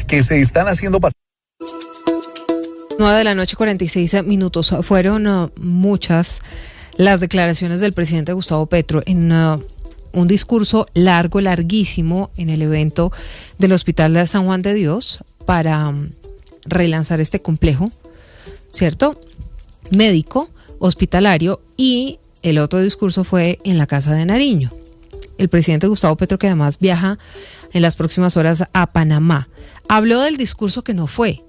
que se están haciendo pasar. 9:46 a.m. Fueron muchas las declaraciones del presidente Gustavo Petro en un discurso larguísimo en el evento del Hospital de San Juan de Dios para relanzar este complejo, ¿cierto?, médico, hospitalario, y el otro discurso fue en la Casa de Nariño. El presidente Gustavo Petro, que además viaja en las próximas horas a Panamá, habló del discurso que no fue,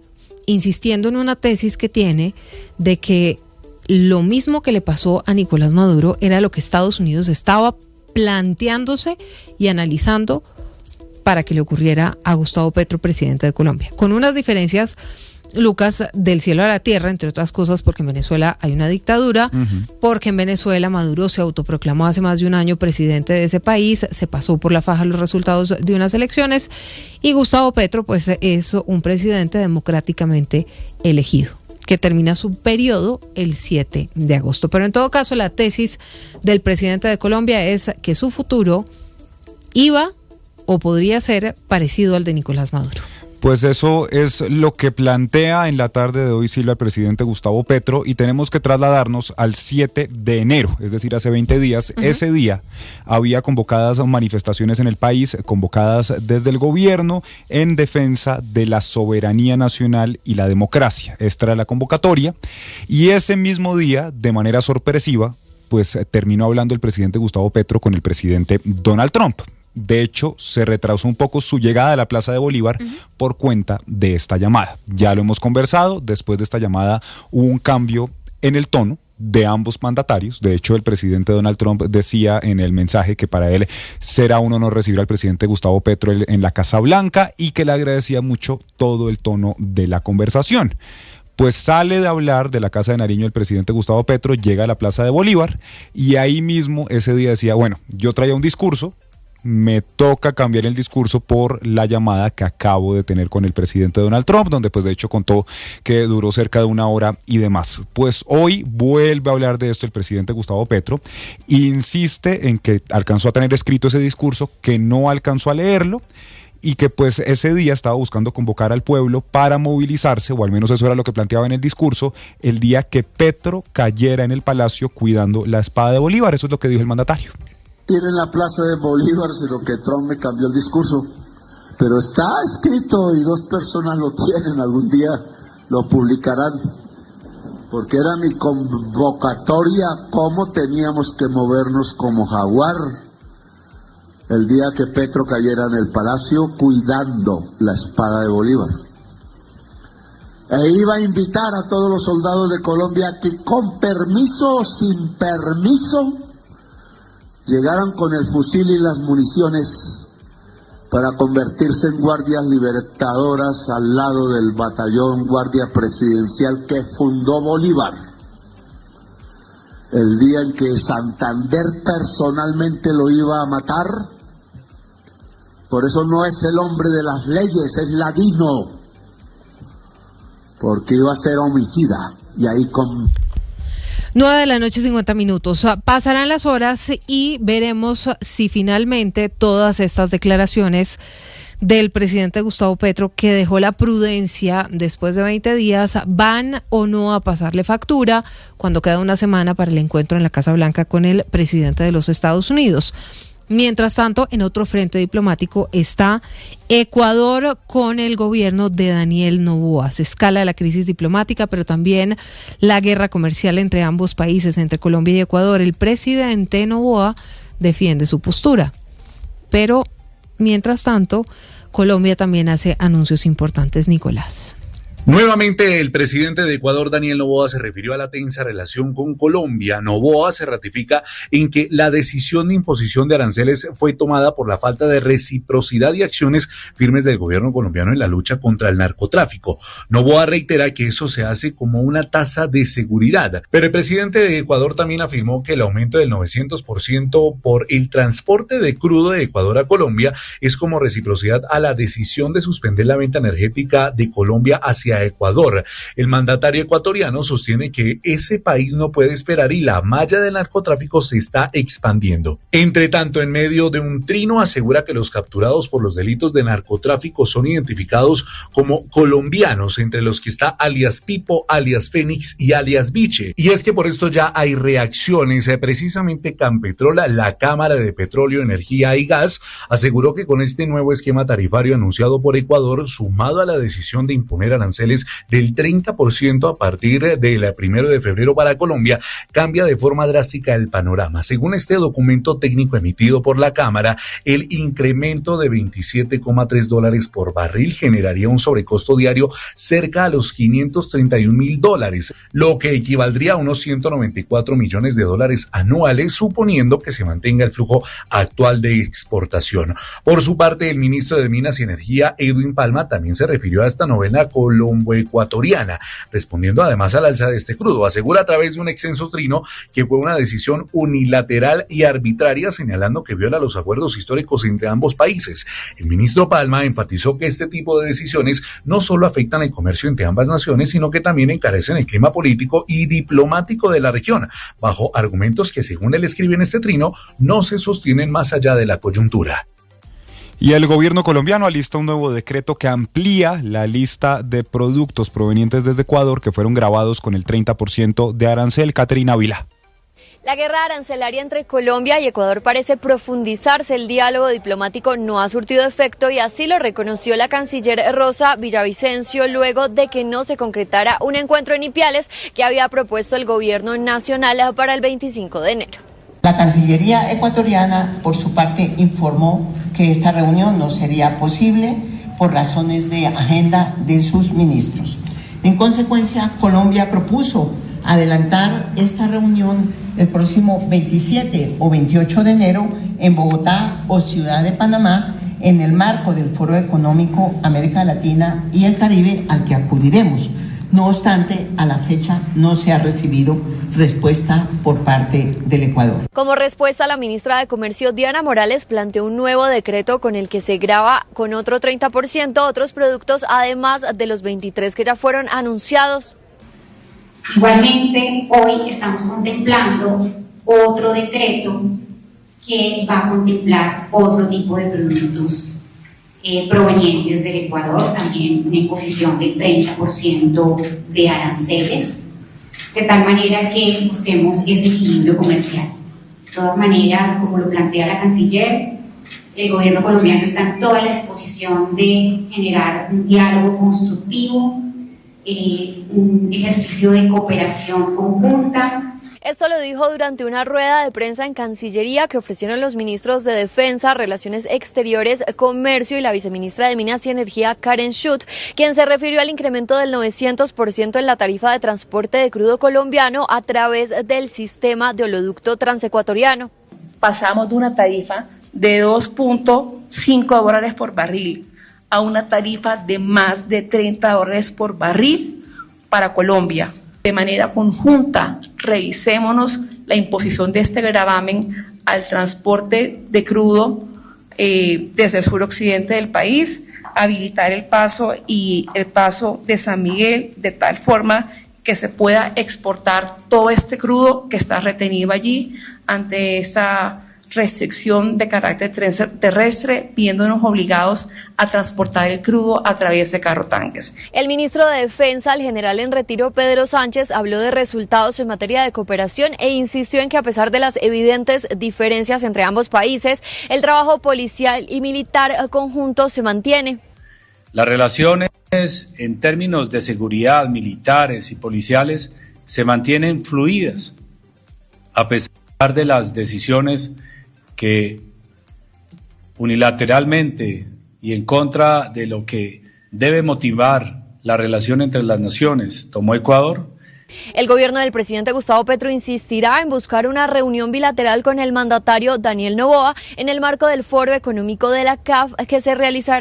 insistiendo en una tesis que tiene de que lo mismo que le pasó a Nicolás Maduro era lo que Estados Unidos estaba planteándose y analizando para que le ocurriera a Gustavo Petro, presidente de Colombia. Con unas diferencias, Lucas, del cielo a la tierra, entre otras cosas porque en Venezuela hay una dictadura, porque en Venezuela Maduro se autoproclamó hace más de un año presidente de ese país, se pasó por la faja los resultados de unas elecciones, y Gustavo Petro pues es un presidente democráticamente elegido, que termina su periodo el 7 de agosto. Pero en todo caso, la tesis del presidente de Colombia es que su futuro iba o podría ser parecido al de Nicolás Maduro. Pues eso es lo que plantea en la tarde de hoy Silvia el presidente Gustavo Petro, y tenemos que trasladarnos al 7 de enero, es decir, hace 20 días. Ese día había convocadas manifestaciones en el país, convocadas desde el gobierno en defensa de la soberanía nacional y la democracia. Esta era la convocatoria, y ese mismo día, de manera sorpresiva, pues terminó hablando el presidente Gustavo Petro con el presidente Donald Trump. De hecho, se retrasó un poco su llegada a la Plaza de Bolívar por cuenta de esta llamada. Ya lo hemos conversado, después de esta llamada hubo un cambio en el tono de ambos mandatarios. De hecho, el presidente Donald Trump decía en el mensaje que para él será un honor recibir al presidente Gustavo Petro en la Casa Blanca, y que le agradecía mucho todo el tono de la conversación. Pues sale de hablar de la Casa de Nariño el presidente Gustavo Petro, llega a la Plaza de Bolívar, y ahí mismo ese día decía, bueno, yo traía un discurso, me toca cambiar el discurso por la llamada que acabo de tener con el presidente Donald Trump, donde pues de hecho contó que duró cerca de 1 hora y demás. Pues hoy vuelve a hablar de esto el presidente Gustavo Petro, insiste en que alcanzó a tener escrito ese discurso, que no alcanzó a leerlo, y que pues ese día estaba buscando convocar al pueblo para movilizarse, o al menos eso era lo que planteaba en el discurso, el día que Petro cayera en el palacio cuidando la espada de Bolívar. Eso es lo que dijo el mandatario. En la Plaza de Bolívar, sino que Trump me cambió el discurso, pero está escrito y 2 personas lo tienen, algún día lo publicarán, porque era mi convocatoria, cómo teníamos que movernos como jaguar el día que Petro cayera en el palacio cuidando la espada de Bolívar. E iba a invitar a todos los soldados de Colombia que con permiso o sin permiso llegaron con el fusil y las municiones para convertirse en guardias libertadoras al lado del batallón guardia presidencial que fundó Bolívar. El día en que Santander personalmente lo iba a matar. Por eso no es el hombre de las leyes, es ladino, porque iba a ser homicida. Y ahí con 9:50 a.m. Pasarán las horas y veremos si finalmente todas estas declaraciones del presidente Gustavo Petro, que dejó la prudencia después de 20 días, van o no a pasarle factura cuando queda una semana para el encuentro en la Casa Blanca con el presidente de los Estados Unidos. Mientras tanto, en otro frente diplomático está Ecuador con el gobierno de Daniel Noboa. Se escala la crisis diplomática, pero también la guerra comercial entre ambos países, entre Colombia y Ecuador. El presidente Noboa defiende su postura, pero mientras tanto, Colombia también hace anuncios importantes, Nicolás. Nuevamente, el presidente de Ecuador, Daniel Noboa, se refirió a la tensa relación con Colombia. Noboa se ratifica en que la decisión de imposición de aranceles fue tomada por la falta de reciprocidad y acciones firmes del gobierno colombiano en la lucha contra el narcotráfico. Noboa reitera que eso se hace como una tasa de seguridad, pero el presidente de Ecuador también afirmó que el aumento del 900% por el transporte de crudo de Ecuador a Colombia es como reciprocidad a la decisión de suspender la venta energética de Colombia hacia hacia Ecuador. El mandatario ecuatoriano sostiene que ese país no puede esperar y la malla del narcotráfico se está expandiendo. Entre tanto, en medio de un trino, asegura que los capturados por los delitos de narcotráfico son identificados como colombianos, entre los que está alias Pipo, alias Fénix y alias Biche. Y es que por esto ya hay reacciones. Precisamente Campetrol, la Cámara de Petróleo, Energía y Gas, aseguró que con este nuevo esquema tarifario anunciado por Ecuador, sumado a la decisión de imponer aranceles del 30% a partir del 1 de febrero para Colombia, cambia de forma drástica el panorama. Según este documento técnico emitido por la Cámara, el incremento de $27,3 por barril generaría un sobrecosto diario cerca a los $531,000, lo que equivaldría a unos $194 millones anuales, suponiendo que se mantenga el flujo actual de exportación. Por su parte, el ministro de Minas y Energía, Edwin Palma, también se refirió a esta novela colombo-ecuatoriana, respondiendo además al alza de este crudo. Asegura a través de un extenso trino que fue una decisión unilateral y arbitraria, señalando que viola los acuerdos históricos entre ambos países. El ministro Palma enfatizó que este tipo de decisiones no solo afectan el comercio entre ambas naciones, sino que también encarecen el clima político y diplomático de la región, bajo argumentos que, según él escribe en este trino, no se sostienen más allá de la coyuntura. Y el gobierno colombiano alista un nuevo decreto que amplía la lista de productos provenientes desde Ecuador que fueron gravados con el 30% de arancel. Caterina Ávila. La guerra arancelaria entre Colombia y Ecuador parece profundizarse. El diálogo diplomático no ha surtido efecto y así lo reconoció la canciller Rosa Villavicencio luego de que no se concretara un encuentro en Ipiales que había propuesto el gobierno nacional para el 25 de enero. La Cancillería ecuatoriana, por su parte, informó que esta reunión no sería posible por razones de agenda de sus ministros. En consecuencia, Colombia propuso adelantar esta reunión el próximo 27 o 28 de enero en Bogotá o Ciudad de Panamá en el marco del Foro Económico América Latina y el Caribe al que acudiremos. No obstante, a la fecha no se ha recibido respuesta por parte del Ecuador. Como respuesta, la ministra de Comercio, Diana Morales, planteó un nuevo decreto con el que se grava con otro 30% otros productos, además de los 23 que ya fueron anunciados. Igualmente, hoy estamos contemplando otro decreto que va a contemplar otro tipo de productos provenientes del Ecuador, también una imposición del 30% de aranceles, de tal manera que busquemos ese equilibrio comercial. De todas maneras, como lo plantea la canciller, el gobierno colombiano está en toda la disposición de generar un diálogo constructivo, un ejercicio de cooperación conjunta. Esto lo dijo durante una rueda de prensa en Cancillería que ofrecieron los ministros de Defensa, Relaciones Exteriores, Comercio y la viceministra de Minas y Energía, Karen Schutt, quien se refirió al incremento del 900% en la tarifa de transporte de crudo colombiano a través del sistema de oleoducto transecuatoriano. Pasamos de una tarifa de $2.5 por barril a una tarifa de más de $30 por barril para Colombia. De manera conjunta, revisémonos la imposición de este gravamen al transporte de crudo desde el suroccidente del país, habilitar el paso de San Miguel de tal forma que se pueda exportar todo este crudo que está retenido allí ante esta restricción de carácter terrestre, viéndonos obligados a transportar el crudo a través de carrotanques. El ministro de Defensa, el general en retiro Pedro Sánchez, habló de resultados en materia de cooperación e insistió en que a pesar de las evidentes diferencias entre ambos países, el trabajo policial y militar conjunto se mantiene. Las relaciones en términos de seguridad, militares y policiales se mantienen fluidas, a pesar de las decisiones que unilateralmente y en contra de lo que debe motivar la relación entre las naciones tomó Ecuador. El gobierno del presidente Gustavo Petro insistirá en buscar una reunión bilateral con el mandatario Daniel Noboa en el marco del Foro Económico de la CAF que se realizará